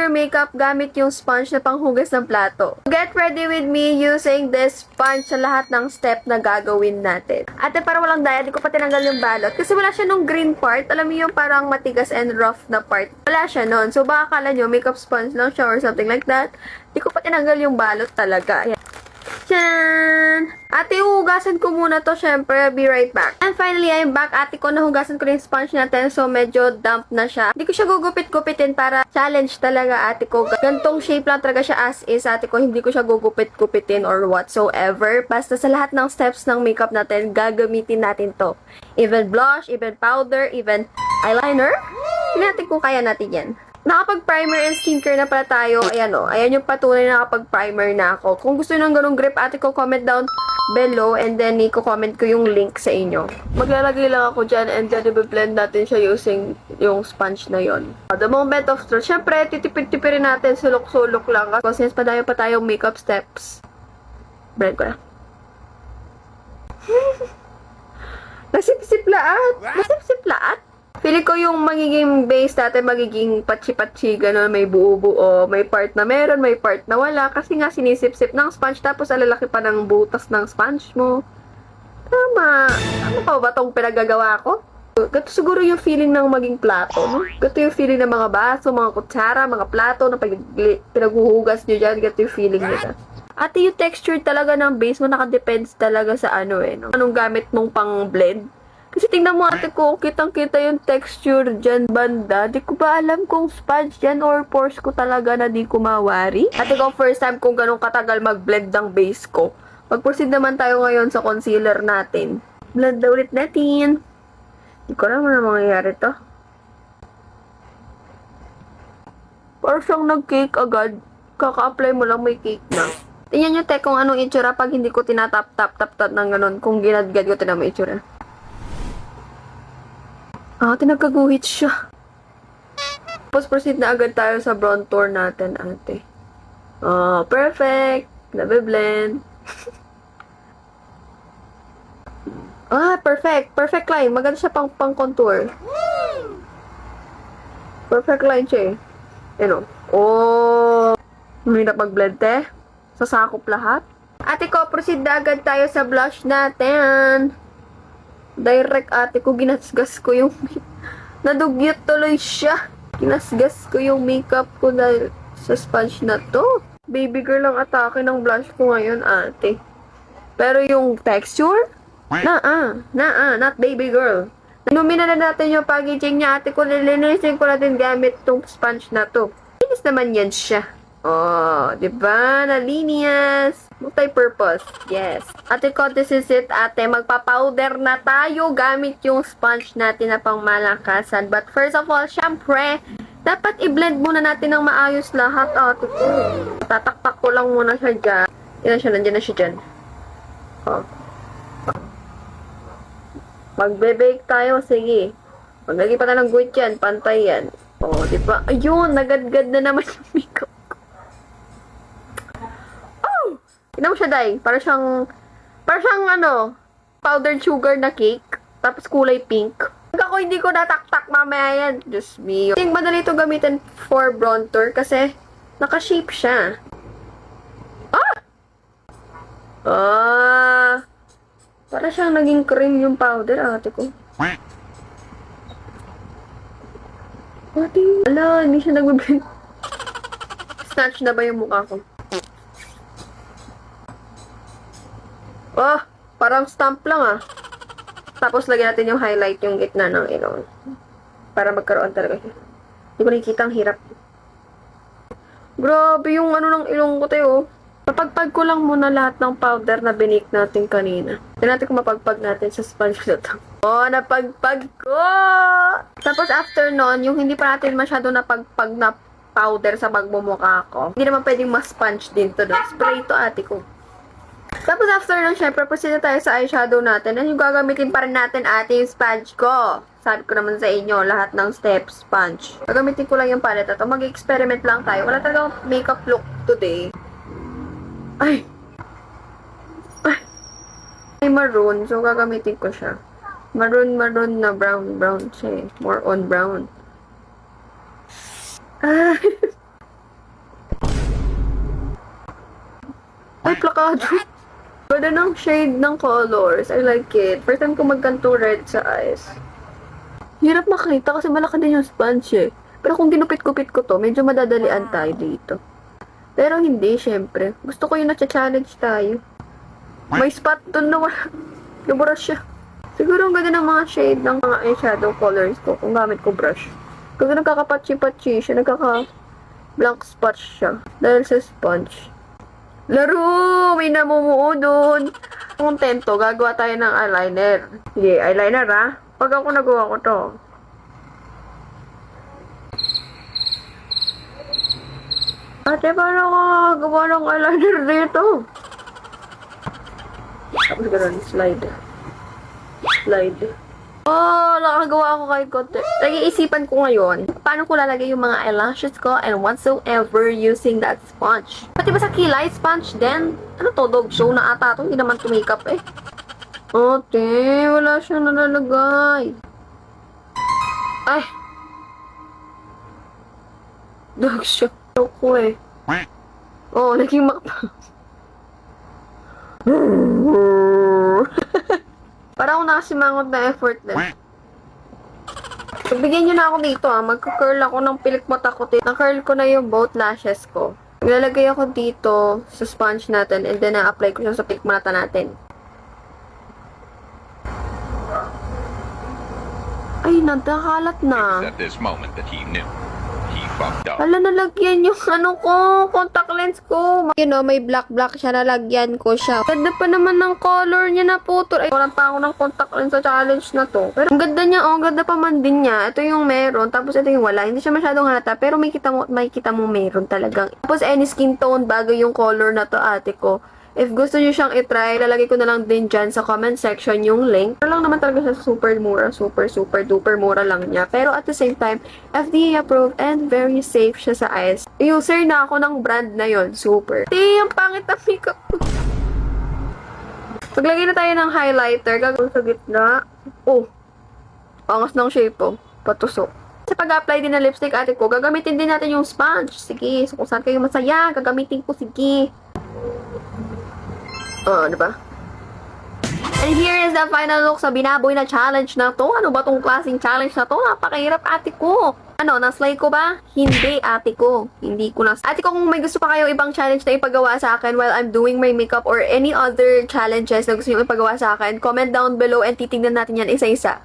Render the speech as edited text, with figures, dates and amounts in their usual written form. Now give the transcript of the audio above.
your makeup gamit yung sponge na panghugas ng plato. Get ready with me using this sponge sa lahat ng step na gagawin natin. Ate, para walang daya, di ko pa tinanggal yung balot. Kasi wala siya nung green part. Alam mo yung parang matigas and rough na part. Wala siya nun. So, baka akala nyo, makeup sponge lang siya or something like that. Di ko pa tinanggal yung balot talaga. Ayan. Tcharan! Ate, hugasan ko muna to, syempre. I'll be right back. And finally, I'm back. Ate ko, nahugasan ko na yung sponge natin. So, medyo damp na siya. Hindi ko siya gugupit-gupitin para challenge talaga, ate ko. Gantong shape lang talaga siya as is, ate ko. Hindi ko siya gugupit-gupitin or whatsoever. Basta sa lahat ng steps ng makeup natin, gagamitin natin to. Even blush, even powder, even eyeliner. Tingnan natin kung kaya natin yan. Nakapag-primer and skincare na pala tayo. Ayan o. Ayan yung patunay na nakapag-primer na ako. Kung gusto nyo ng ganung grip, ate ko, comment down below and then i-comment ko yung link sa inyo. Maglalagay lang ako dyan and then i-blend natin siya using yung sponge na yon. The moment of truth. Siyempre, titipid-tipirin natin. Sulok-sulok lang. Kasi since padayo pa tayong makeup steps. Blend ko na. Nasip-sip laat. Nasip-sip laat. Feeling ko yung magiging base natin, magiging patsi-patsi, gano'n, may buo-buo, may part na meron, may part na wala, kasi nga sinisip-sip ng sponge, tapos alalaki pa ng butas ng sponge mo. Tama. Ano pa ba itong pinagagawa ko? Gato siguro yung feeling ng maging plato, no? Gato yung feeling ng mga baso, mga kutsara, mga plato, na pinaghuhugas nyo dyan, gato yung feeling nila. Ate, yung texture talaga ng base mo, nakadepends talaga sa ano no? Anong gamit mong pang-blend. Kasi tingnan mo ate ko, kitang-kita yung texture dyan banda. Di ko ba alam kung sponge yan or pores ko talaga na di ko mawari. Ate ko, first time kung ganun katagal mag-blend ng base ko. Mag-proceed naman tayo ngayon sa concealer natin. Blend na ulit natin. Di ko alam na mangyayari to. Parang siyang nag-cake agad. Kaka-apply mo lang may cake na. Tingnan nyo te kung anong itsura pag hindi ko tinatap-tap-tap-tap ng ganun. Kung ginadgad ko, tinan mo itsura. Ate, nagkaguhit siya. Tapos proceed na agad tayo sa brown tour natin, ate. Oh, perfect. Nabe-blend. Perfect. Perfect line. Maganda siya pang-contour. Perfect line siya eh. Ano? Oh. Mahirap mag-blend, te. Sasakop lahat. Ate ko, proceed na agad tayo sa blush natin. Direct ate ko, ginasgas ko yung nadugyot tuloy siya. Ginasgas ko yung makeup ko dahil sa sponge na to. Baby girl ang atake ng blush ko ngayon, ate. Pero yung texture, not baby girl. Inumin na natin yung packaging niya, ate ko. Nilinisin ko natin gamit tong sponge na to. Linis naman yan siya. Oh, diba? Nalinias. Multi-purpose. Yes. Ate ko, this is it, ate. Magpa-powder na tayo gamit yung sponge natin na pang malakasan. But first of all, syempre, dapat i-blend muna natin ng maayos lahat, ate ko. Tatakpak ko lang muna siya dyan. Yan siya, nandiyan na siya dyan. Oh. Magbe-bake tayo, sige. Maglagay pa tayo ng guhit yan, pantay yan. Oh, diba? Ayun, nagadgad na naman yung makeup. Tignan mo siya, Day. Para siyang ano, powdered sugar na cake. Tapos kulay pink. Pag ako hindi ko nataktak mamaya yan. Diyos me. Yung madali ito gamitin for bronzer kasi naka-shape siya. Para siyang naging cream yung powder, ate ko. Ate, ala, hindi siya nag-blend. Snatch na ba yung mukha ko? Oh, parang stamp lang Tapos lagyan natin yung highlight yung gitna ng ilong. Para magkaroon talaga siya. Hindi ko nakikita, ang hirap. Grabe yung ano ng ilong ko tayo. Napagpag ko lang muna lahat ng powder na binake natin kanina. Tignan natin kung mapagpag natin sa sponge na to. Oh, napagpag ko! Tapos after nun, yung hindi pa natin masyado napagpag na powder sa magmumukha ko. Hindi naman pwedeng mas-sponge din to. Spray to, ate ko. Tapos after nun, syempre, proceed na tayo sa eyeshadow natin. At yung gagamitin pa rin natin, ate, yung sponge ko. Sabi ko naman sa inyo, lahat ng steps, sponge. Gagamitin ko lang yung palette. Ito, mag-experiment lang tayo. Wala talagang makeup look today. Ay, maroon. So, gagamitin ko siya. Maroon na brown siya eh. More on brown. Ay, plakado. Ganda ng shade ng colors. I like it. First time ko magkanto red sa eyes. Hirap makita kasi malaki din yung sponge eh. Pero kung ginupit-gupit ko to, medyo madadalian tayo dito. Pero hindi, syempre. Gusto ko yung na-challenge tayo. May spot dun na wala. Nabrush siya. Siguro ang ganda ng mga shade ng mga eyeshadow colors ko kung gamit ko brush. Kasi nagkakapatsi-patsi siya, nagkaka-blank spot siya. Dahil sa sponge. Laro! May namumuo dun. Kontento, gagawa tayo ng eyeliner. Sige, eyeliner ha. Pag ako nagawa ko to. Ate, paano ako gagawa ng eyeliner dito? Tapos gano'n, slide. Slide. Oh, nakagawa ako kahit konti. Nag-iisipan ko ngayon, paano ko lalagay yung mga eyelashes ko and whatsoever using that sponge. Pati ba sa kilay, sponge din? Ano to, dog show na ata to? Hindi naman tumikap eh. Ate, wala siyang nalalagay. Ay. Dog show. Ako eh. Oh, naging makpa. Parang ako nakasimangot na effortless. So, bigyan nyo na ako dito Magka-curl ako ng pilik mata ko. Na-curl ko na yung both lashes ko. Ilalagay ako dito sa sponge natin and then na-apply ko siya sa pilik mata natin. Ay, nadakalat na. At this moment that he knew. He fucked up. Hala, nalagyan yung contact lens ko. You know, may black siya, nalagyan ko siya. Ganda pa naman ng color niya na putol. Ay, walang pa ako ng contact lens sa challenge na to. Pero ang ganda niya, ang ganda pa man din niya. Ito yung meron, tapos ito yung wala. Hindi siya masyadong halata, pero may kita mo meron talagang. Tapos any skin tone, bago yung color na to, ate ko. If gusto niyo siyang itry, lalagay ko na lang din dyan sa comment section yung link. Pero lang naman talaga siya super mura, super duper mura lang niya. Pero at the same time, FDA approved and very safe siya sa eyes. User na ako ng brand na yon, super. Ang pangit na makeup ko. Maglagay na tayo ng highlighter, gagawin sa gitna. Oh, angas ng shape oh, patusok. Sa pag-apply din ng lipstick, ate ko, gagamitin din natin yung sponge. Sige, so kung saan kayo masaya, gagamitin ko, sige. Diba? And here is the final look sa binaboy na challenge na to. Ano ba tong klaseng challenge na to? Napakahirap, ate ko. Ano, naslay ko ba? Hindi, ate ko. Hindi ko na. Ate ko, kung may gusto pa kayo ibang challenge na ipagawa sa akin while I'm doing my makeup or any other challenges na gusto nyo ipagawa sa akin, comment down below and titignan natin yan isa-isa.